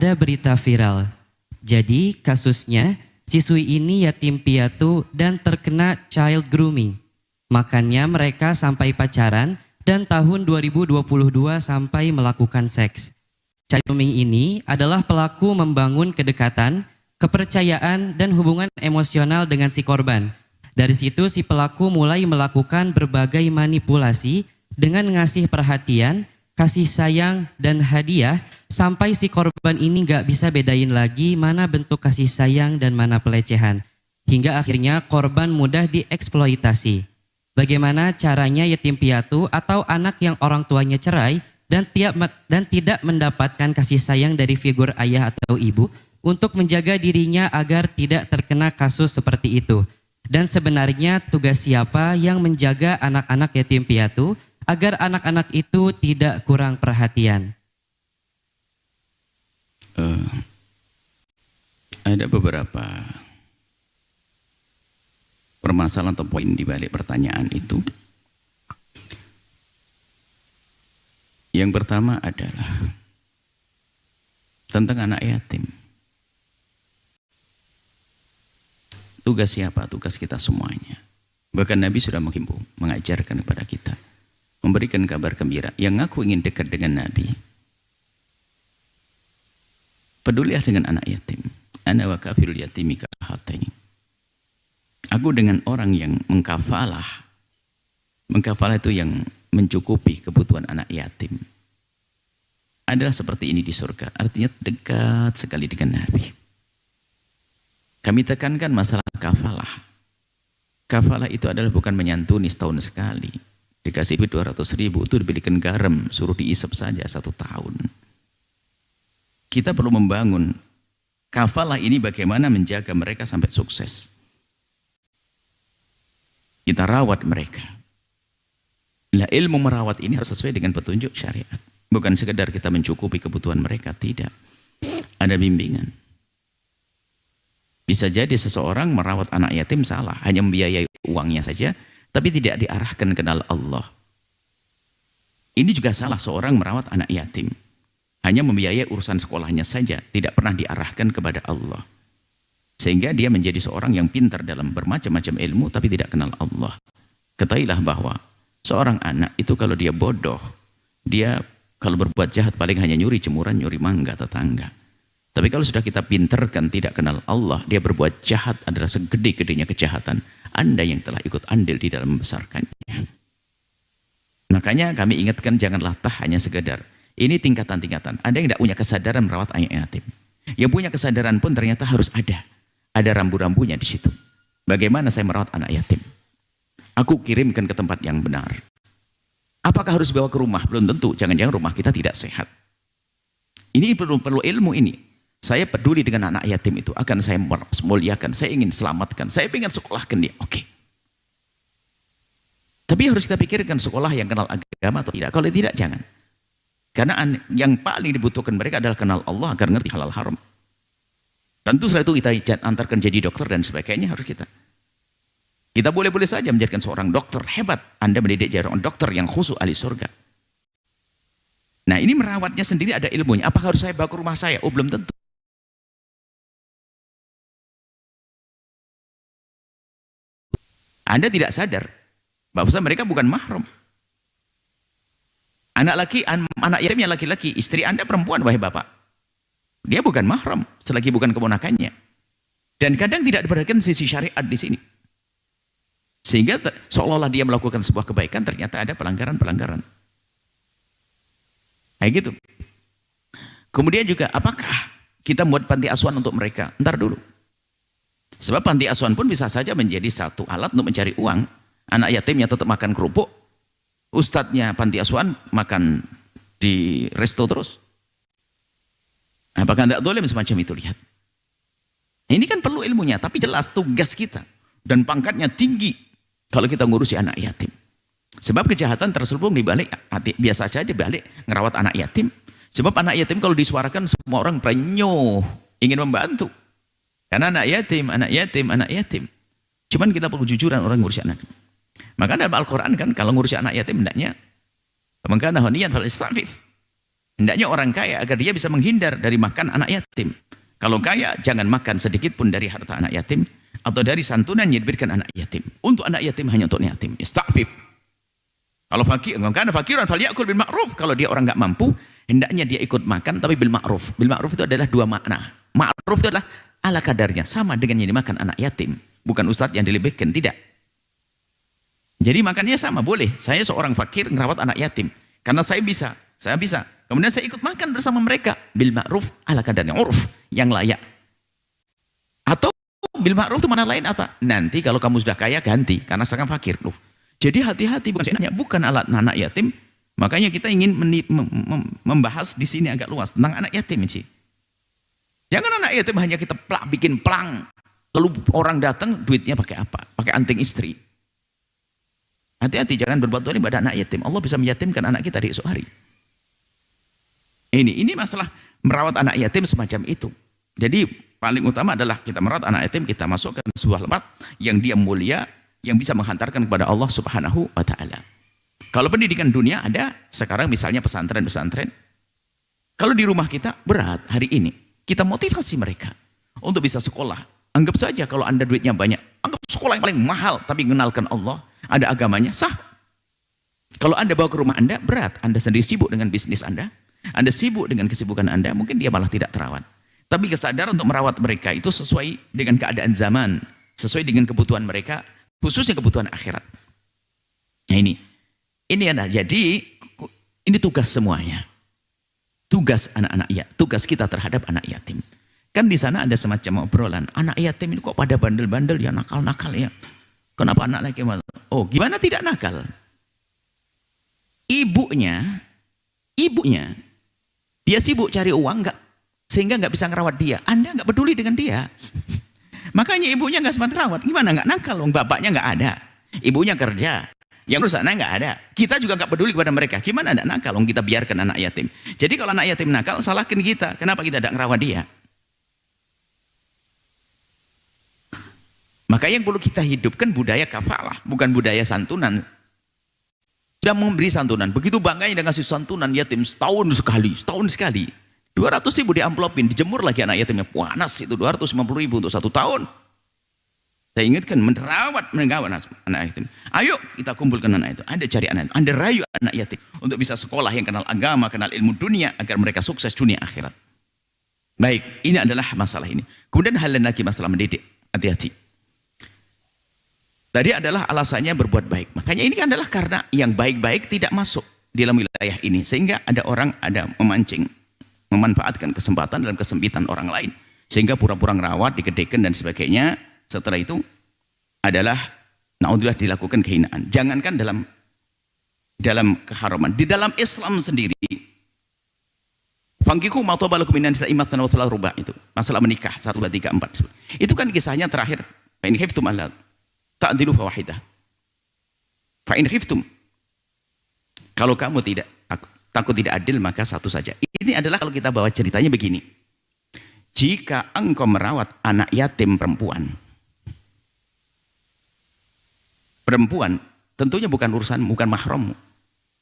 Ada berita viral. Jadi kasusnya siswi ini yatim piatu dan terkena child grooming. Makanya mereka sampai pacaran dan tahun 2022 sampai melakukan seks. Child grooming ini adalah pelaku membangun kedekatan, kepercayaan dan hubungan emosional dengan si korban. Dari situ si pelaku mulai melakukan berbagai manipulasi dengan ngasih perhatian, kasih sayang dan hadiah sampai si korban ini gak bisa bedain lagi mana bentuk kasih sayang dan mana pelecehan. Hingga akhirnya korban mudah dieksploitasi. Bagaimana caranya yatim piatu atau anak yang orang tuanya cerai dan tidak mendapatkan kasih sayang dari figur ayah atau ibu untuk menjaga dirinya agar tidak terkena kasus seperti itu. Dan sebenarnya tugas siapa yang menjaga anak-anak yatim piatu agar anak-anak itu tidak kurang perhatian? Ada beberapa permasalahan atau poin di balik pertanyaan itu. Yang pertama adalah tentang anak yatim. Tugas siapa? Tugas kita semuanya. Bahkan Nabi sudah menghimbau, mengajarkan kepada kita, memberikan kabar gembira. Yang aku ingin dekat dengan Nabi, pedulilah dengan anak yatim. Ana wa kafirul yatimi kahataini. Aku dengan orang yang mengkafalah. Mengkafalah itu yang mencukupi kebutuhan anak yatim. Adalah seperti ini di surga. Artinya dekat sekali dengan Nabi. Kami tekankan masalah kafalah. Kafalah itu adalah bukan menyantuni setahun sekali. Dikasih duit 200.000 itu dibelikan garam, suruh diisap saja 1 tahun. Kita perlu membangun kafalah ini bagaimana menjaga mereka sampai sukses. Kita rawat mereka. Nah, ilmu merawat ini harus sesuai dengan petunjuk syariat. Bukan sekedar kita mencukupi kebutuhan mereka, tidak. Ada bimbingan. Bisa jadi seseorang merawat anak yatim salah, hanya membiayai uangnya saja, tapi tidak diarahkan kenal Allah. Ini juga salah seorang merawat anak yatim. Hanya membiayai urusan sekolahnya saja, tidak pernah diarahkan kepada Allah. Sehingga dia menjadi seorang yang pintar dalam bermacam-macam ilmu, tapi tidak kenal Allah. Ketahuilah bahwa seorang anak itu kalau dia bodoh, dia kalau berbuat jahat paling hanya nyuri jemuran, nyuri mangga tetangga. Tapi kalau sudah kita pinterkan tidak kenal Allah, dia berbuat jahat adalah segede-gedenya kejahatan. Anda yang telah ikut andil di dalam membesarkannya. Makanya kami ingatkan janganlah hanya sekedar. Ini tingkatan-tingkatan. Anda yang tidak punya kesadaran merawat anak yatim. Yang punya kesadaran pun ternyata harus ada. Ada rambu-rambunya di situ. Bagaimana saya merawat anak yatim? Aku kirimkan ke tempat yang benar. Apakah harus bawa ke rumah? Belum tentu. Jangan-jangan rumah kita tidak sehat. Ini perlu ilmu ini. Saya peduli dengan anak yatim itu. Akan saya muliakan. Saya ingin selamatkan. Saya ingin sekolahkan dia. Oke. Tapi harus kita pikirkan sekolah yang kenal agama atau tidak. Kalau tidak, jangan. Karena yang paling dibutuhkan mereka adalah kenal Allah agar ngerti halal haram. Tentu setelah itu kita antarkan jadi dokter dan sebagainya harus kita. Kita boleh-boleh saja menjadikan seorang dokter hebat. Anda mendidik jadi orang dokter yang khusus ahli surga. Nah ini merawatnya sendiri ada ilmunya. Apakah harus saya bawa ke rumah saya? Oh belum tentu. Anda tidak sadar bahwa mereka bukan mahram. Anak yatimnya laki-laki, istri Anda perempuan, wahai bapak. Dia bukan mahram, selagi bukan keponakannya. Dan kadang tidak diperhatikan sisi syariat di sini. Sehingga seolah-olah dia melakukan sebuah kebaikan, ternyata ada pelanggaran-pelanggaran. Kayak gitu. Kemudian juga, apakah kita buat panti asuhan untuk mereka? Ntar dulu. Sebab panti asuhan pun bisa saja menjadi satu alat untuk mencari uang. Anak yatimnya tetap makan kerupuk, ustadznya panti asuhan makan di resto terus. Apakah tidak boleh semacam itu? Lihat. Ini kan perlu ilmunya, tapi jelas tugas kita. Dan pangkatnya tinggi kalau kita ngurusi anak yatim. Sebab kejahatan terselubung di balik hati. Biasa saja di balik ngerawat anak yatim. Sebab anak yatim kalau disuarakan semua orang penyuh, ingin membantu. Karena anak yatim, anak yatim, anak yatim. Cuman kita perlu jujuran orang ngurusi anak. Maka dalam Al-Quran kan kalau ngurusi anak yatim hendaknya, maka honiyan fal istafif. Hendaknya orang kaya agar dia bisa menghindar dari makan anak yatim. Kalau kaya, jangan makan sedikit pun dari harta anak yatim atau dari santunan yang diberikan anak yatim. Untuk anak yatim hanya untuk yatim. Ista'fif. Kalau fakir, karena fakiran falyakul bil ma'ruf. Kalau dia orang nggak mampu, hendaknya dia ikut makan tapi bil ma'ruf. Bil ma'ruf itu adalah dua makna. Ma'ruf itu adalah ala kadarnya, sama dengan yang dimakan anak yatim. Bukan ustadz yang dilebihkan, tidak. Jadi makannya sama, boleh. Saya seorang fakir ngerawat anak yatim. Karena saya bisa. Kemudian saya ikut makan bersama mereka. Bil ma'ruf ala kadarnya, uruf, yang layak. Atau bil ma'ruf itu mana lain apa? Nanti kalau kamu sudah kaya ganti, karena sekarang fakir. Loh. Jadi hati-hati, bukan alat anak yatim. Makanya kita ingin membahas di sini agak luas tentang anak yatim sih. Jangan anak yatim hanya kita bikin plang. Lalu orang datang duitnya pakai apa? Pakai anting istri. Hati-hati, jangan berbuat zalim pada anak yatim. Allah bisa menyatimkan anak kita di esok hari. Ini masalah merawat anak yatim semacam itu. Jadi paling utama adalah kita merawat anak yatim, kita masukkan sebuah tempat yang dia mulia, yang bisa menghantarkan kepada Allah Subhanahu wa Ta'ala. Kalau pendidikan dunia ada, sekarang misalnya pesantren-pesantren. Kalau di rumah kita berat hari ini, kita motivasi mereka untuk bisa sekolah. Anggap saja kalau Anda duitnya banyak, anggap sekolah yang paling mahal, tapi mengenalkan Allah, ada agamanya, sah. Kalau Anda bawa ke rumah Anda, berat. Anda sendiri sibuk dengan bisnis Anda sibuk dengan kesibukan Anda, mungkin dia malah tidak terawat. Tapi kesadaran untuk merawat mereka itu sesuai dengan keadaan zaman, sesuai dengan kebutuhan mereka, khususnya kebutuhan akhirat. Nah ini adalah, jadi ini tugas semuanya. Tugas anak-anak ya, tugas kita terhadap anak yatim. Kan di sana ada semacam obrolan, anak yatim ini kok pada bandel-bandel ya, nakal-nakal ya. Kenapa anak laki? Oh, gimana tidak nakal? Ibunya, dia sibuk cari uang, sehingga nggak bisa ngerawat dia. Anda nggak peduli dengan dia. Makanya ibunya nggak sempat rawat. Gimana nggak nakal? Bapaknya nggak ada, ibunya kerja, yang urus anak nggak ada. Kita juga nggak peduli kepada mereka. Gimana nggak nakal? Kita biarkan anak yatim. Jadi kalau anak yatim nakal, salahkan kita. Kenapa kita tidak ngerawat dia? Maka yang perlu kita hidupkan budaya kafalah, bukan budaya santunan. Sudah memberi santunan, begitu bangganya dengan kasih santunan yatim setahun sekali. 200.000 di amplopin, dijemur lagi anak yatimnya, panas itu 250.000 untuk 1 tahun. Saya ingatkan, merawat anak yatim. Ayo kita kumpulkan anak itu, Anda cari anak itu, Anda rayu anak yatim untuk bisa sekolah yang kenal agama, kenal ilmu dunia, agar mereka sukses dunia akhirat. Baik, ini adalah masalah ini. Kemudian hal lain lagi, masalah mendidik, hati-hati. Tadi adalah alasannya berbuat baik. Makanya ini adalah karena yang baik-baik tidak masuk di dalam wilayah ini. Sehingga ada orang memancing, memanfaatkan kesempatan dalam kesempitan orang lain. Sehingga pura-pura ngerawat, digedekan dan sebagainya. Setelah itu adalah naudzubillah dilakukan kehinaan. Jangankan dalam keharaman. Di dalam Islam sendiri, fankihu ma taba lakum minan nisa'i mathna wa thulatha ruba', itu masalah menikah 1 2 3 4. Itu kan kisahnya terakhir. Fa in khiftum alla ta'dilu fawahidah. Fa in khiftum, kalau kamu takut tidak adil, maka satu saja. Ini adalah kalau kita bawa ceritanya begini. Jika engkau merawat anak yatim perempuan tentunya bukan urusanmu, bukan mahrammu.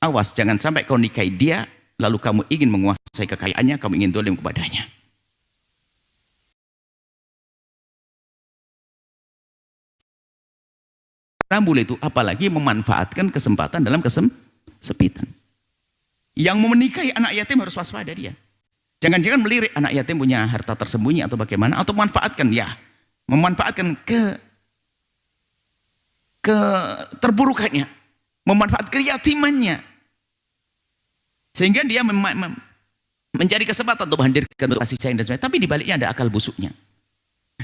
Awas, jangan sampai kau nikahi dia, lalu kamu ingin menguasai kekayaannya, kamu ingin dolim kepadanya. Boleh itu, apalagi memanfaatkan kesempatan dalam kesempitan. Yang menikahi anak yatim harus waspada dia. Jangan-jangan melirik anak yatim punya harta tersembunyi atau bagaimana, atau memanfaatkan ke terburukannya, memanfaatkan keyatimannya, sehingga dia mencari kesempatan untuk menghadirkan kasih sayang dan sebagainya. Tapi di baliknya ada akal busuknya.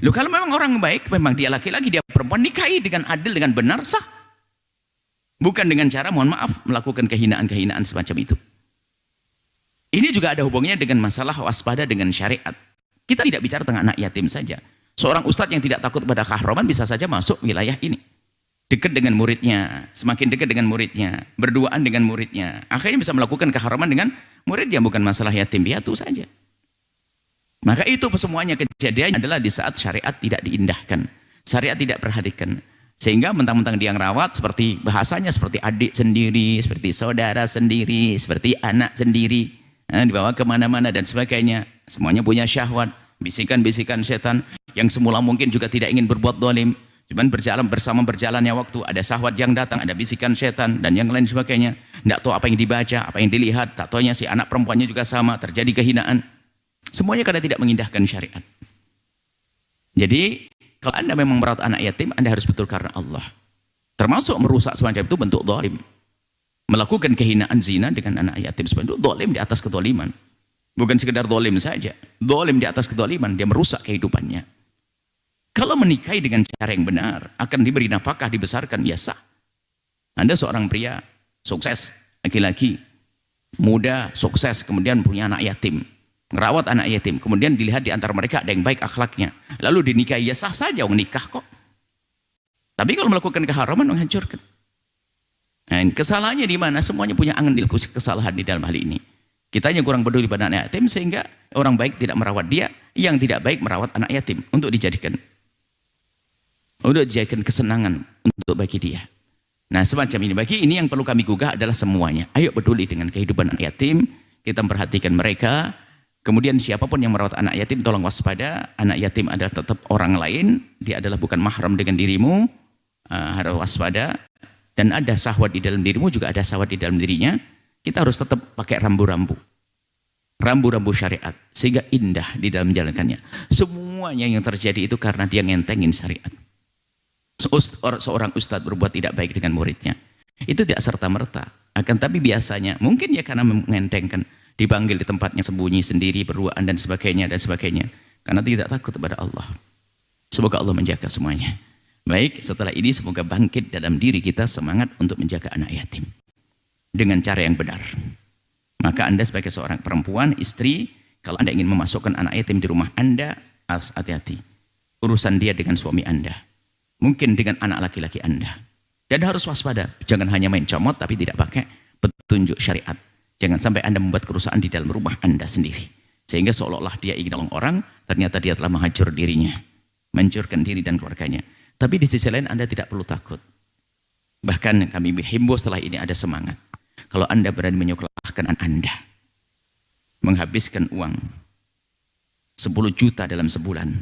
Loh, kalau memang orang baik, memang dia laki-laki, dia perempuan, nikahi dengan adil, dengan benar, sah. Bukan dengan cara, mohon maaf, melakukan kehinaan-kehinaan semacam itu. Ini juga ada hubungannya dengan masalah waspada dengan syariat. Kita tidak bicara tentang anak yatim saja. Seorang ustadz yang tidak takut pada keharaman bisa saja masuk wilayah ini. Dekat dengan muridnya, semakin dekat dengan muridnya, berduaan dengan muridnya. Akhirnya bisa melakukan keharaman dengan muridnya, bukan masalah yatim piatu saja. Maka itu semuanya kejadian adalah di saat syariat tidak diindahkan, syariat tidak perhatikan, sehingga mentang-mentang dia ngerawat, seperti bahasanya seperti adik sendiri, seperti saudara sendiri, seperti anak sendiri. dibawa kemana-mana dan sebagainya. Semuanya punya syahwat, bisikan-bisikan setan yang semula mungkin juga tidak ingin berbuat zalim, cuman berjalannya waktu, ada syahwat yang datang, ada bisikan setan dan yang lain sebagainya. Tidak tahu apa yang dibaca, apa yang dilihat, tak taunya si anak perempuannya juga sama, terjadi kehinaan. Semuanya karena tidak mengindahkan syariat. Jadi kalau Anda memang merawat anak yatim, Anda harus betul karena Allah. Termasuk merusak semacam itu bentuk zalim. Melakukan kehinaan zina dengan anak yatim sebenarnya itu zalim di atas kezaliman. Bukan sekedar zalim saja, zalim di atas kezaliman, dia merusak kehidupannya. Kalau menikahi dengan cara yang benar, akan diberi nafkah, dibesarkan, ya sah. Anda seorang pria sukses, laki-laki muda sukses, kemudian punya anak yatim, ngerawat anak yatim, kemudian dilihat di antara mereka ada yang baik akhlaknya, lalu dinikahi, ya sah saja, nikah kok. Tapi kalau melakukan keharaman, menghancurkan. Nah, kesalahannya di mana? Semuanya punya andil kesalahan di dalam hal ini. Kita hanya kurang peduli pada anak yatim sehingga orang baik tidak merawat dia, yang tidak baik merawat anak yatim untuk dijadikan kesenangan untuk bagi dia. Nah, semacam ini. Bagi ini yang perlu kami gugah adalah semuanya. Ayo peduli dengan kehidupan anak yatim, kita memperhatikan mereka. Kemudian siapapun yang merawat anak yatim, tolong waspada. Anak yatim adalah tetap orang lain, dia adalah bukan mahram dengan dirimu. Harus waspada. Dan ada syahwat di dalam dirimu, juga ada syahwat di dalam dirinya. Kita harus tetap pakai rambu-rambu syariat, sehingga indah di dalam menjalankannya. Semuanya yang terjadi itu karena dia ngentengin syariat. Seorang ustadz berbuat tidak baik dengan muridnya, itu tidak serta-merta. Akan tapi biasanya, mungkin ya karena mengentengkan, dipanggil di tempatnya sembunyi sendiri, berduaan dan sebagainya, karena tidak takut kepada Allah. Semoga Allah menjaga semuanya. Baik, setelah ini semoga bangkit dalam diri kita semangat untuk menjaga anak yatim dengan cara yang benar. Maka Anda sebagai seorang perempuan, istri, kalau Anda ingin memasukkan anak yatim di rumah Anda, harus hati-hati. Urusan dia dengan suami Anda, mungkin dengan anak laki-laki Anda. Dan harus waspada, jangan hanya main comot tapi tidak pakai petunjuk syariat. Jangan sampai Anda membuat kerusakan di dalam rumah Anda sendiri, sehingga seolah-olah dia ingin nolong orang, ternyata dia telah menghancur dirinya, menghancurkan diri dan keluarganya. Tapi di sisi lain Anda tidak perlu takut. Bahkan kami himbau setelah ini ada semangat. Kalau Anda berani menyekolahkan anak Anda, menghabiskan uang 10 juta dalam sebulan.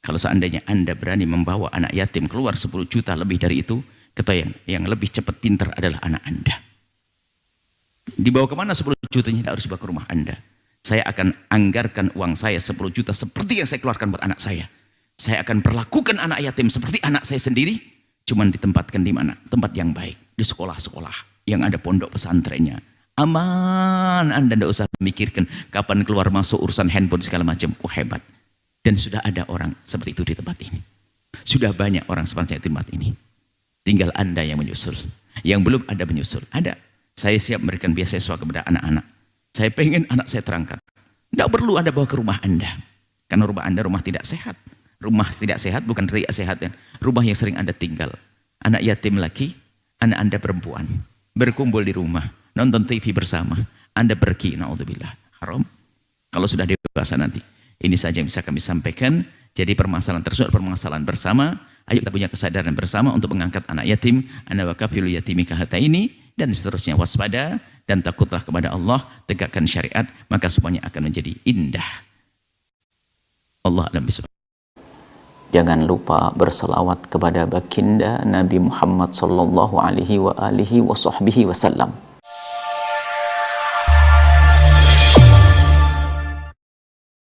Kalau seandainya Anda berani membawa anak yatim keluar 10 juta lebih dari itu, kata yang lebih cepat pintar adalah anak Anda. Dibawa kemana 10 jutanya? Tidak harus dibawa ke rumah Anda. Saya akan anggarkan uang saya 10 juta seperti yang saya keluarkan buat anak saya. Saya akan perlakukan anak yatim seperti anak saya sendiri, cuman ditempatkan di mana? Tempat yang baik, di sekolah-sekolah yang ada pondok pesantrennya. Aman, Anda tidak usah memikirkan kapan keluar masuk urusan handphone segala macam. Hebat. Dan sudah ada orang seperti itu di tempat ini. Sudah banyak orang seperti itu di tempat ini. Tinggal Anda yang menyusul. Yang belum Anda menyusul. Ada. Saya siap memberikan beasiswa kepada anak-anak. Saya pengen anak saya terangkat. Tidak perlu Anda bawa ke rumah Anda. Karena rumah Anda rumah tidak sehat. Rumah tidak sehat bukan tidak sehat ya. Rumah yang sering Anda tinggal. Anak yatim laki, anak Anda perempuan. Berkumpul di rumah, nonton TV bersama. Anda pergi, na'udzubillah, haram. Kalau sudah dewasa nanti. Ini saja yang bisa kami sampaikan. Jadi permasalahan tersebut permasalahan bersama. Ayo kita punya kesadaran bersama untuk mengangkat anak yatim. Ana wa kafilul yatimi kahataini. Dan seterusnya, waspada dan takutlah kepada Allah. Tegakkan syariat, maka semuanya akan menjadi indah. Allah alam bisawab. Jangan lupa berselawat kepada baginda Nabi Muhammad sallallahu alaihi wa alihi wa sahbihi wasallam.